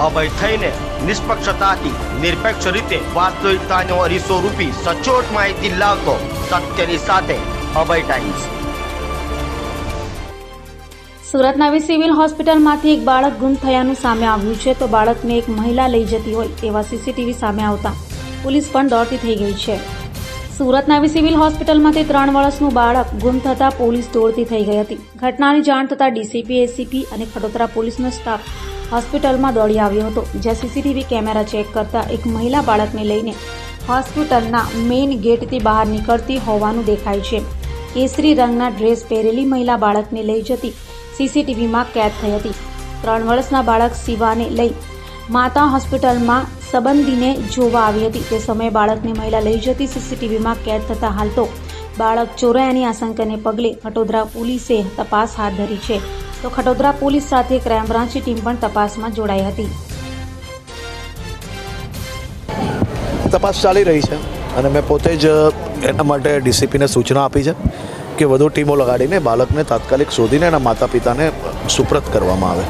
અભય થઈને નિષ્પક્ષતાથી નિરપેક્ષ રીતે વાસ્તવિકતાનો અરીસો રૂપી સચોટ માહિતી લાવતો સત્યની સાથે અભય ટાઈમ્સ। સુરત નવી સિવિલ હોસ્પિટલમાંથી એક બાળક ગુમ થયાનું સામે આવ્યું છે તો બાળકને એક મહિલા લઈ જતી હોય તેવા સીસીટીવી સામે આવતા પોલીસ પણ દોડતી થઈ ગઈ છે। સુરત નવી સિવિલ હોસ્પિટલમાંથી 3 વર્ષનું બાળક ગુમ થતા પોલીસ દોડતી થઈ ગઈ હતી। ઘટનાની જાણ થતાં ડીસીપી, એસીપી અને ખડોદરા પોલીસનો સ્ટાફ હોસ્પિટલમાં દોડી આવ્યો હતો, જ્યાં સીસીટીવી કેમેરા ચેક કરતા એક મહિલા બાળકને લઈને હોસ્પિટલના મેઇન ગેટથી બહાર નીકળતી હોવાનું દેખાય છે। કેસરી રંગના ડ્રેસ પહેરેલી મહિલા બાળકને લઈ જતી સીસીટીવીમાં કેદ થઈ હતી। 3 વર્ષના બાળક શિવાને લઈ માતા હોસ્પિટલમાં સંબંધીને જોવા આવી હતી। તે સમયે બાળકને મહિલા લઈ જતી સીસીટીવીમાં કેદ થતા હાલ તો બાળક ચોરાયાની આશંકાને પગલે ખટોદરા પોલીસે તપાસ હાથ ધરી છે, તો ખટોદરા પોલીસ સાથે ક્રાઇમ બ્રાન્ચની ટીમ પણ તપાસમાં જોડાઈ હતી। તપાસ ચાલી રહી છે અને મેં પોતે જ એના માટે ડીસીપીને સૂચના આપી છે કે વધુ ટીમો લગાડીને બાળકને તાત્કાલિક શોધીને એના માતા પિતાને સુપ્રત કરવામાં આવે।